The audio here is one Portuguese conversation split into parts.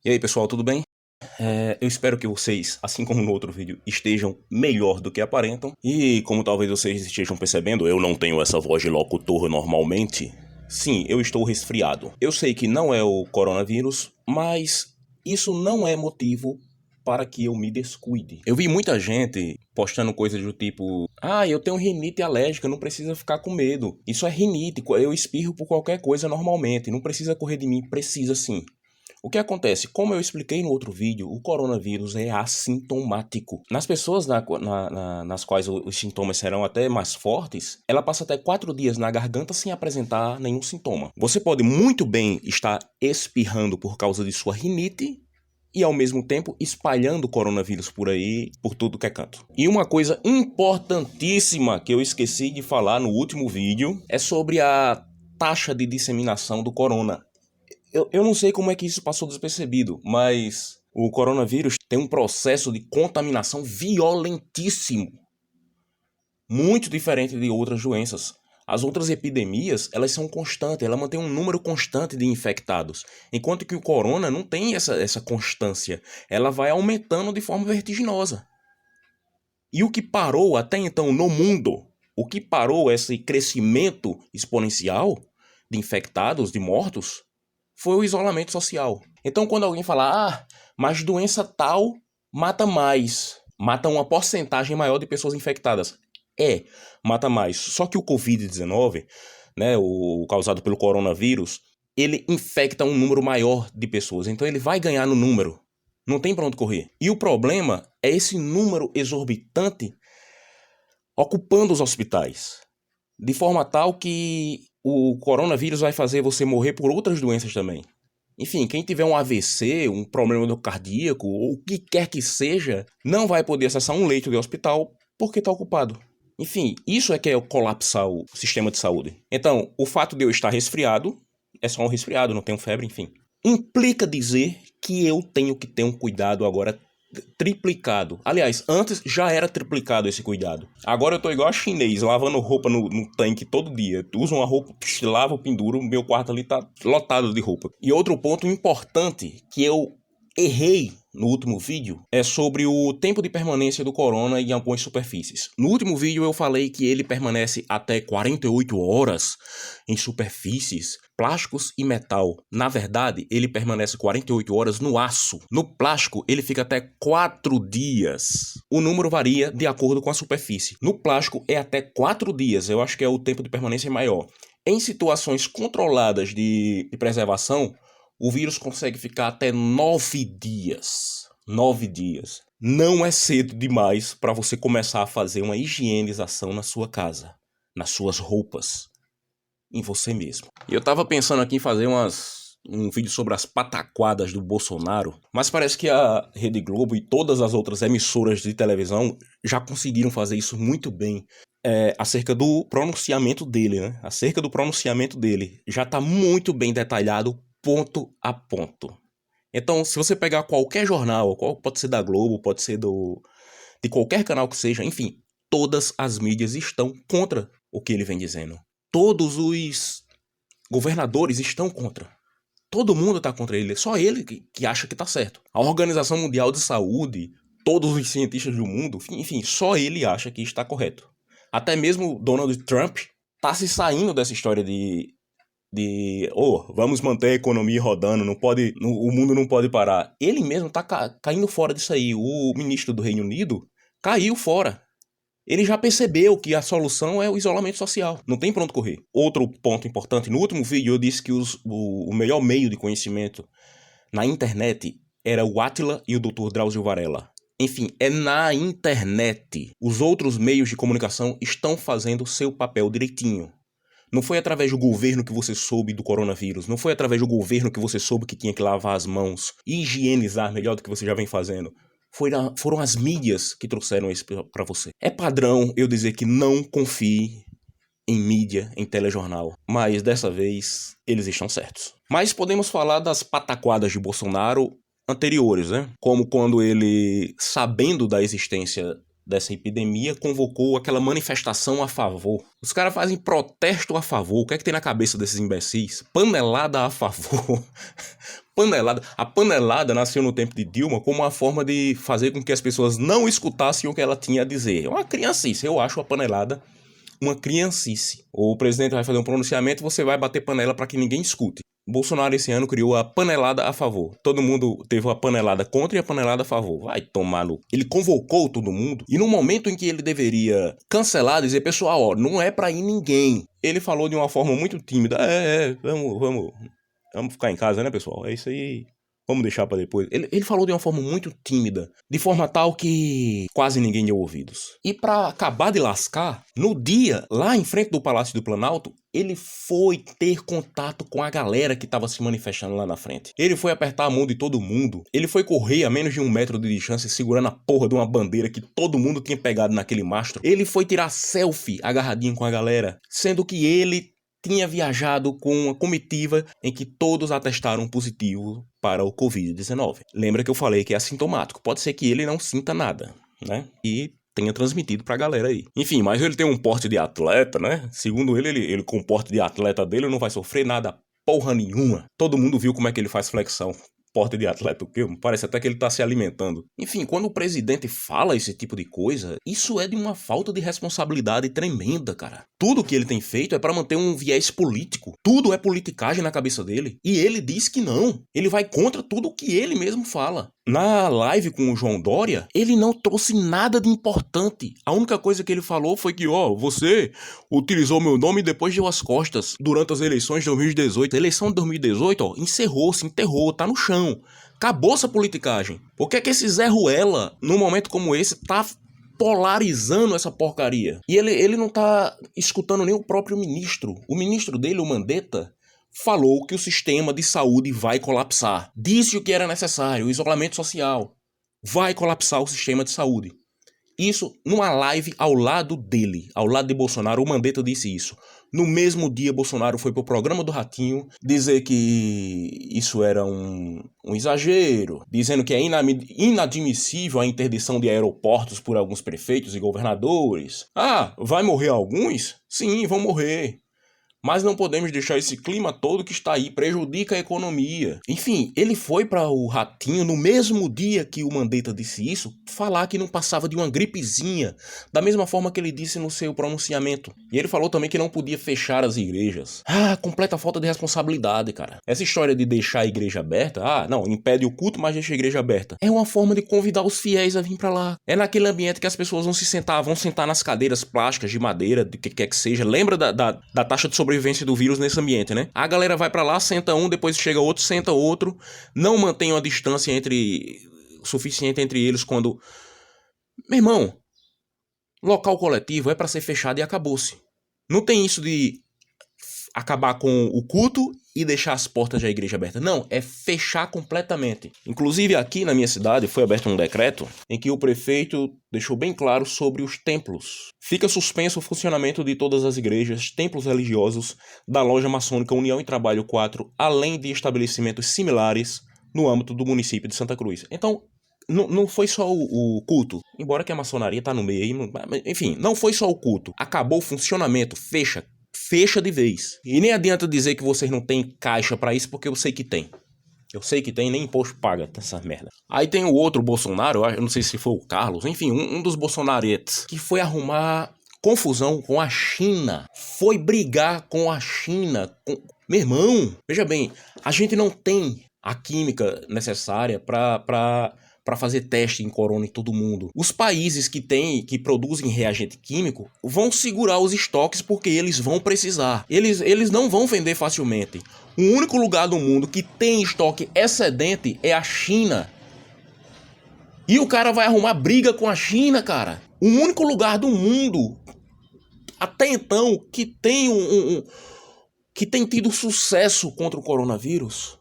E aí, pessoal, tudo bem? Eu espero que vocês, assim como no outro vídeo, estejam melhor do que aparentam. E como talvez vocês estejam percebendo, eu não tenho essa voz de locutor normalmente. Sim, eu estou resfriado. Eu sei que não é o coronavírus, mas isso não é motivo para que eu me descuide. Eu vi muita gente postando coisas do tipo: ah, eu tenho rinite alérgica, não precisa ficar com medo. Isso é rinite, eu espirro por qualquer coisa normalmente, não precisa correr de mim. Precisa sim. O que acontece? Como eu expliquei no outro vídeo, o coronavírus é assintomático. Nas pessoas nas quais os sintomas serão até mais fortes, ela passa até 4 dias na garganta sem apresentar nenhum sintoma. Você pode muito bem estar espirrando por causa de sua rinite e ao mesmo tempo espalhando o coronavírus por aí, por tudo que é canto. E uma coisa importantíssima que eu esqueci de falar no último vídeo é sobre a taxa de disseminação do corona. Eu não sei como é que isso passou despercebido, mas o coronavírus tem um processo de contaminação violentíssimo, muito diferente de outras doenças. As outras epidemias, elas são constantes, ela mantém um número constante de infectados, enquanto que o corona não tem essa constância, ela vai aumentando de forma vertiginosa. E o que parou até então no mundo, o que parou esse crescimento exponencial de infectados, de mortos, foi o isolamento social. Então, quando alguém fala, mas doença tal mata mais, mata uma porcentagem maior de pessoas infectadas. Mata mais. Só que o Covid-19, né, o causado pelo coronavírus, ele infecta um número maior de pessoas. Então, ele vai ganhar no número. Não tem pra onde correr. E o problema é esse número exorbitante ocupando os hospitais, de forma tal que o coronavírus vai fazer você morrer por outras doenças também. Enfim, quem tiver um AVC, um problema do cardíaco, ou o que quer que seja, não vai poder acessar um leito de hospital porque está ocupado. Enfim, isso é que é colapsar o sistema de saúde. Então, o fato de eu estar resfriado, é só um resfriado, não tenho febre, enfim. Implica dizer que eu tenho que ter um cuidado agora triplicado. Aliás, antes já era triplicado esse cuidado. Agora eu tô igual a chinês, lavando roupa no tanque todo dia. Uso uma roupa, lavo, penduro, meu quarto ali tá lotado de roupa. E outro ponto importante que eu errei no último vídeo é sobre o tempo de permanência do corona em algumas superfícies. No último vídeo eu falei que ele permanece até 48 horas em superfícies, plásticos e metal. Na verdade, ele permanece 48 horas no aço. No plástico, ele fica até 4 dias. O número varia de acordo com a superfície. No plástico é até 4 dias, eu acho que é o tempo de permanência maior. Em situações controladas de preservação, o vírus consegue ficar até 9 dias. 9 dias. Não é cedo demais para você começar a fazer uma higienização na sua casa, nas suas roupas, em você mesmo. E eu tava pensando aqui em fazer um vídeo sobre as pataquadas do Bolsonaro, mas parece que a Rede Globo e todas as outras emissoras de televisão já conseguiram fazer isso muito bem. Acerca do pronunciamento dele, né? Acerca do pronunciamento dele. Já tá muito bem detalhado, ponto a ponto. Então, se você pegar qualquer jornal, pode ser da Globo, pode ser de qualquer canal que seja, enfim, todas as mídias estão contra o que ele vem dizendo. Todos os governadores estão contra. Todo mundo está contra ele, só ele que acha que está certo. A Organização Mundial de Saúde, todos os cientistas do mundo, enfim, só ele acha que está correto. Até mesmo Donald Trump está se saindo dessa história de vamos manter a economia rodando, o mundo não pode parar. Ele mesmo está caindo fora disso aí. O ministro do Reino Unido caiu fora. Ele já percebeu que a solução é o isolamento social. Não tem pra onde correr. Outro ponto importante, no último vídeo eu disse que o melhor meio de conhecimento na internet era o Átila e o Dr. Drauzio Varela. Enfim, é na internet. Os outros meios de comunicação estão fazendo seu papel direitinho. Não foi através do governo que você soube do coronavírus. Não foi através do governo que você soube que tinha que lavar as mãos, higienizar melhor do que você já vem fazendo. Foram as mídias que trouxeram isso para você. É padrão eu dizer que não confie em mídia, em telejornal. Mas dessa vez, eles estão certos. Mas podemos falar das pataquadas de Bolsonaro anteriores, né? Como quando ele, sabendo da existência dessa epidemia, convocou aquela manifestação a favor. Os caras fazem protesto a favor. O que é que tem na cabeça desses imbecis? Panelada a favor. Panelada. A panelada nasceu no tempo de Dilma como uma forma de fazer com que as pessoas não escutassem o que ela tinha a dizer. É uma criancice. Eu acho a panelada uma criancice. O presidente vai fazer um pronunciamento e você vai bater panela para que ninguém escute. Bolsonaro esse ano criou a panelada a favor. Todo mundo teve a panelada contra e a panelada a favor. Vai tomar no... Ele convocou todo mundo e no momento em que ele deveria cancelar, dizer, pessoal, ó, não é pra ir ninguém. Ele falou de uma forma muito tímida. Vamos ficar em casa, né, pessoal? É isso aí. Vamos deixar pra depois. Ele falou de uma forma muito tímida, de forma tal que quase ninguém deu ouvidos. E pra acabar de lascar, no dia, lá em frente do Palácio do Planalto, ele foi ter contato com a galera que tava se manifestando lá na frente. Ele foi apertar a mão de todo mundo. Ele foi correr a menos de 1 metro de distância segurando a porra de uma bandeira que todo mundo tinha pegado naquele mastro. Ele foi tirar selfie agarradinho com a galera, sendo que ele tinha viajado com uma comitiva em que todos atestaram positivo para o Covid-19. Lembra que eu falei que é assintomático. Pode ser que ele não sinta nada, né? E tenha transmitido pra galera aí. Enfim, mas ele tem um porte de atleta, né? Segundo ele com o porte de atleta dele não vai sofrer nada porra nenhuma. Todo mundo viu como é que ele faz flexão. Porte de atleta o quê? Parece até que ele tá se alimentando. Enfim, quando o presidente fala esse tipo de coisa, isso é de uma falta de responsabilidade tremenda, cara. Tudo que ele tem feito é pra manter um viés político. Tudo é politicagem na cabeça dele. E ele diz que não. Ele vai contra tudo o que ele mesmo fala. Na live com o João Dória, ele não trouxe nada de importante. A única coisa que ele falou foi que, você utilizou meu nome e depois deu as costas durante as eleições de 2018. A eleição de 2018, encerrou, se enterrou, tá no chão. Acabou essa politicagem. Por que é que esse Zé Ruela, num momento como esse, tá polarizando essa porcaria? E ele não tá escutando nem o próprio ministro. O ministro dele, o Mandetta, falou que o sistema de saúde vai colapsar. Disse o que era necessário, o isolamento social. Vai colapsar o sistema de saúde. Isso numa live ao lado dele, ao lado de Bolsonaro, o Mandetta disse isso. No mesmo dia, Bolsonaro foi pro programa do Ratinho dizer que isso era um exagero, dizendo que é inadmissível a interdição de aeroportos por alguns prefeitos e governadores. Vai morrer alguns? Sim, vão morrer. Mas não podemos deixar esse clima todo que está aí, prejudica a economia. Enfim, ele foi para o Ratinho no mesmo dia que o Mandetta disse isso, falar que não passava de uma gripezinha, da mesma forma que ele disse no seu pronunciamento. E ele falou também que não podia fechar as igrejas. Completa falta de responsabilidade, cara. Essa história de deixar a igreja aberta, não, impede o culto, mas deixa a igreja aberta. É uma forma de convidar os fiéis a vir para lá. É naquele ambiente que as pessoas vão sentar nas cadeiras plásticas de madeira, de que quer que seja. Lembra da taxa de sobrevivência do vírus nesse ambiente, né? A galera vai pra lá, senta um, depois chega outro, senta outro, não mantém uma distância suficiente entre eles quando... Meu irmão, local coletivo é pra ser fechado e acabou-se. Não tem isso de acabar com o culto e deixar as portas da igreja abertas. Não, é fechar completamente. Inclusive aqui na minha cidade foi aberto um decreto em que o prefeito deixou bem claro sobre os templos. Fica suspenso o funcionamento de todas as igrejas, templos religiosos da loja maçônica União e Trabalho 4, além de estabelecimentos similares no âmbito do município de Santa Cruz. Então, não foi só o culto, embora que a maçonaria tá no meio aí, enfim, não foi só o culto. Acabou o funcionamento, fecha de vez. E nem adianta dizer que vocês não têm caixa pra isso, porque eu sei que tem. Eu sei que tem, nem imposto paga essa merda. Aí tem o outro Bolsonaro, eu não sei se foi o Carlos, enfim, um dos bolsonaretes, que foi arrumar confusão com a China. Foi brigar com a China. Meu irmão, veja bem, a gente não tem a química necessária pra fazer teste em corona em todo mundo. Os países que produzem reagente químico vão segurar os estoques porque eles vão precisar. Eles não vão vender facilmente. O único lugar do mundo que tem estoque excedente é a China. E o cara vai arrumar briga com a China, cara. O único lugar do mundo, até então, que tem que tem tido sucesso contra o coronavírus.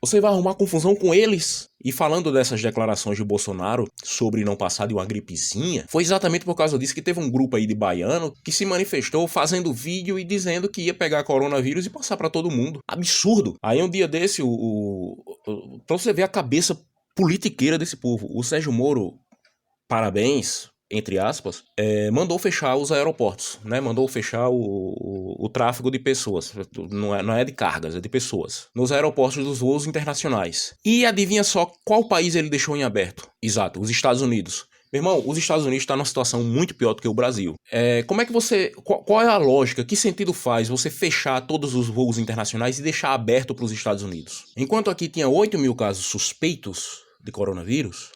Você vai arrumar confusão com eles? E falando dessas declarações de Bolsonaro sobre não passar de uma gripezinha, foi exatamente por causa disso que teve um grupo aí de baiano que se manifestou fazendo vídeo e dizendo que ia pegar coronavírus e passar pra todo mundo. Absurdo! Aí um dia desse, pra você ver a cabeça politiqueira desse povo, o Sérgio Moro, parabéns, entre aspas, mandou fechar os aeroportos, né? Mandou fechar o tráfego de pessoas. Não é de cargas, é de pessoas. Nos aeroportos dos voos internacionais. E adivinha só qual país ele deixou em aberto? Exato, os Estados Unidos. Meu irmão, os Estados Unidos estão numa situação muito pior do que o Brasil. Como é que você... Qual é a lógica? Que sentido faz você fechar todos os voos internacionais e deixar aberto para os Estados Unidos? Enquanto aqui tinha 8 mil casos suspeitos de coronavírus,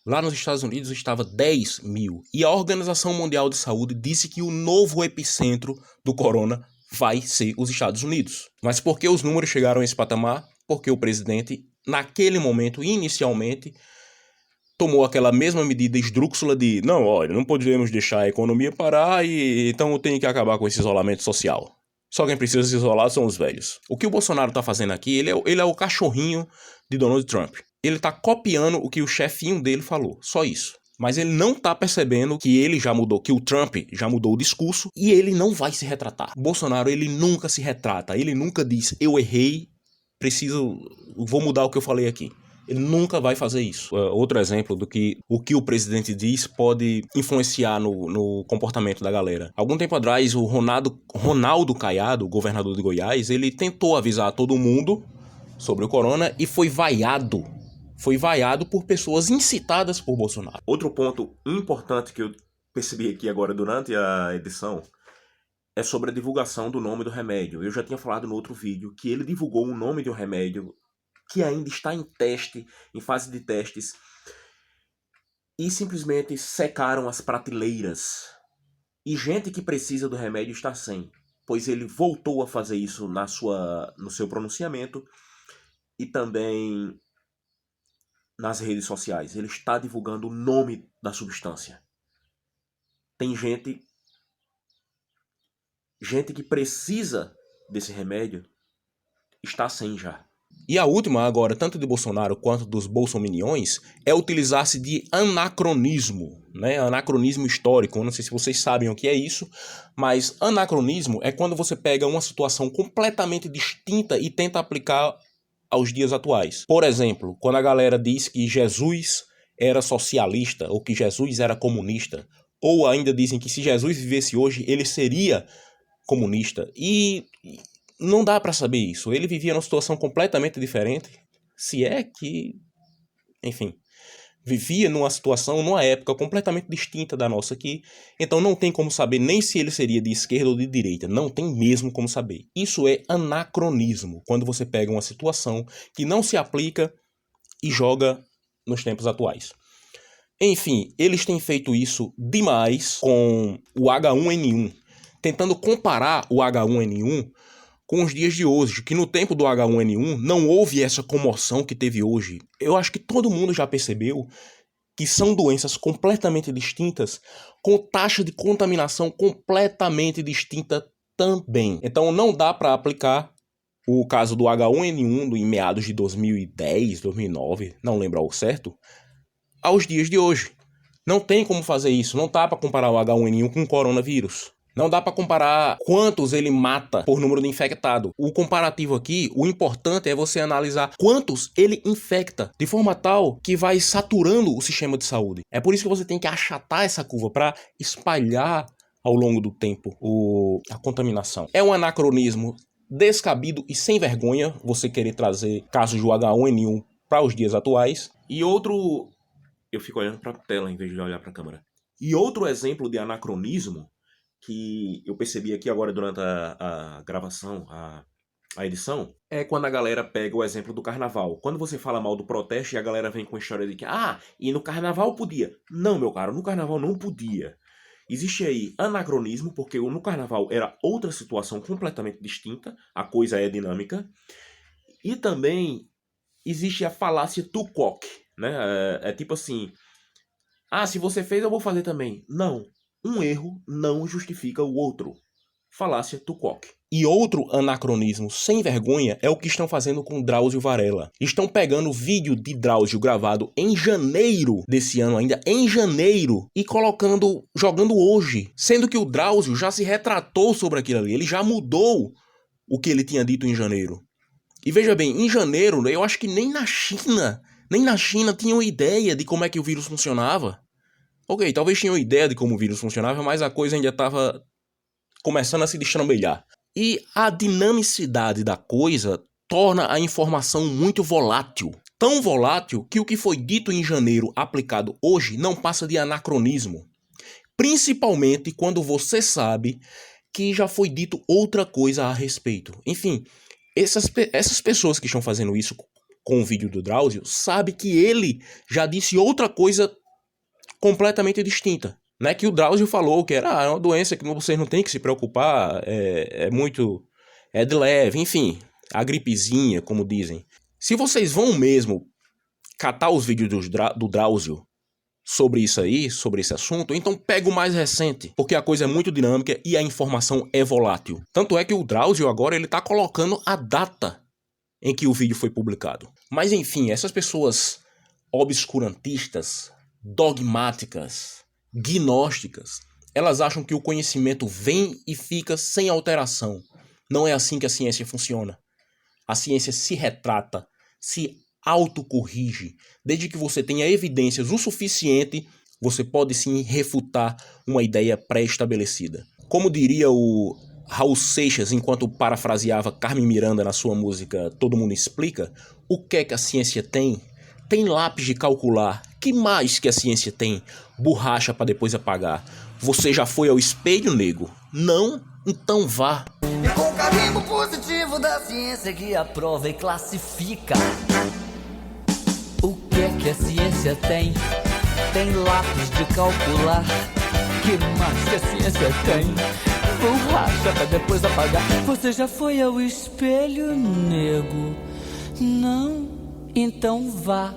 lá nos Estados Unidos estava 10 mil. E a Organização Mundial de Saúde disse que o novo epicentro do corona vai ser os Estados Unidos. Mas por que os números chegaram a esse patamar? Porque o presidente, naquele momento, inicialmente, tomou aquela mesma medida esdrúxula de não, olha, não podemos deixar a economia parar e então tem que acabar com esse isolamento social. Só quem precisa se isolar são os velhos. O que o Bolsonaro está fazendo aqui, ele é o cachorrinho de Donald Trump. Ele está copiando o que o chefinho dele falou, só isso. Mas ele não está percebendo que ele já mudou, que o Trump já mudou o discurso e ele não vai se retratar. O Bolsonaro, ele nunca se retrata, ele nunca diz, eu errei, vou mudar o que eu falei aqui. Ele nunca vai fazer isso. Outro exemplo do que o presidente diz pode influenciar no comportamento da galera. Algum tempo atrás, o Ronaldo Caiado, governador de Goiás, ele tentou avisar todo mundo sobre o corona e foi vaiado. Foi vaiado por pessoas incitadas por Bolsonaro. Outro ponto importante que eu percebi aqui agora durante a edição é sobre a divulgação do nome do remédio. Eu já tinha falado no outro vídeo que ele divulgou o nome de um remédio que ainda está em teste, em fase de testes, e simplesmente secaram as prateleiras. E gente que precisa do remédio está sem, pois ele voltou a fazer isso no seu pronunciamento e também nas redes sociais. Ele está divulgando o nome da substância. Tem gente que precisa desse remédio está sem já. E a última agora, tanto de Bolsonaro quanto dos bolsominiões, é utilizar-se de anacronismo, né? Anacronismo histórico. Eu não sei se vocês sabem o que é isso, mas anacronismo é quando você pega uma situação completamente distinta e tenta aplicar aos dias atuais. Por exemplo, quando a galera diz que Jesus era socialista ou que Jesus era comunista, ou ainda dizem que se Jesus vivesse hoje, ele seria comunista. E não dá pra saber isso. Ele vivia numa situação completamente diferente. Se é que... Enfim. Vivia numa situação, numa época completamente distinta da nossa aqui. Então não tem como saber nem se ele seria de esquerda ou de direita. Não tem mesmo como saber. Isso é anacronismo. Quando você pega uma situação que não se aplica e joga nos tempos atuais. Enfim, eles têm feito isso demais com o H1N1. Tentando comparar o H1N1 com os dias de hoje, que no tempo do H1N1 não houve essa comoção que teve hoje. Eu acho que todo mundo já percebeu que são doenças completamente distintas, com taxa de contaminação completamente distinta também. Então não dá para aplicar o caso do H1N1 em meados de 2010, 2009, não lembro ao certo, aos dias de hoje. Não tem como fazer isso, não dá para comparar o H1N1 com o coronavírus. Não dá para comparar quantos ele mata por número de infectado. O comparativo aqui, o importante é você analisar quantos ele infecta, de forma tal que vai saturando o sistema de saúde. É por isso que você tem que achatar essa curva para espalhar ao longo do tempo a contaminação. É um anacronismo descabido e sem vergonha você querer trazer casos do H1N1 para os dias atuais. E outro... Eu fico olhando para a tela em vez de olhar para a câmera. E outro exemplo de anacronismo que eu percebi aqui agora durante a gravação, a edição, é quando a galera pega o exemplo do carnaval. Quando você fala mal do protesto e a galera vem com a história de que e no carnaval podia. Não, meu caro, no carnaval não podia. Existe aí anacronismo, porque no carnaval era outra situação completamente distinta, a coisa é dinâmica. E também existe a falácia Tupac, né? É tipo assim, se você fez eu vou fazer também. Não. Um erro não justifica o outro. Falácia Tupac. E outro anacronismo sem vergonha é o que estão fazendo com Drauzio Varela. Estão pegando vídeo de Drauzio gravado em janeiro desse ano ainda, em janeiro, e jogando hoje. Sendo que o Drauzio já se retratou sobre aquilo ali. Ele já mudou o que ele tinha dito em janeiro. E veja bem, em janeiro, eu acho que nem na China tinham ideia de como é que o vírus funcionava. Ok, talvez tinham ideia de como o vírus funcionava, mas a coisa ainda estava começando a se destrambelhar. E a dinamicidade da coisa torna a informação muito volátil. Tão volátil que o que foi dito em janeiro aplicado hoje não passa de anacronismo. Principalmente quando você sabe que já foi dito outra coisa a respeito. Enfim, essas pessoas que estão fazendo isso com o vídeo do Drauzio sabem que ele já disse outra coisa completamente distinta. Né, que o Drauzio falou que era uma doença que vocês não têm que se preocupar, é de leve, enfim, a gripezinha, como dizem. Se vocês vão mesmo catar os vídeos do Drauzio sobre isso aí, sobre esse assunto, então pega o mais recente, porque a coisa é muito dinâmica e a informação é volátil. Tanto é que o Drauzio agora ele tá colocando a data em que o vídeo foi publicado. Mas enfim, essas pessoas obscurantistas, dogmáticas, gnósticas, elas acham que o conhecimento vem e fica sem alteração. Não é assim que a ciência funciona. A ciência se retrata, se autocorrige. Desde que você tenha evidências o suficiente, você pode sim refutar uma ideia pré-estabelecida. Como diria o Raul Seixas, enquanto parafraseava Carmen Miranda na sua música Todo Mundo Explica, o que é que a ciência tem? Tem lápis de calcular. Que mais que a ciência tem? Borracha para depois apagar. Você já foi ao espelho, nego? Não? Então vá. E com o carimbo positivo da ciência que aprova e classifica. O que é que a ciência tem? Tem lápis de calcular. Que mais que a ciência tem? Borracha pra depois apagar. Você já foi ao espelho, nego? Não? Então vá.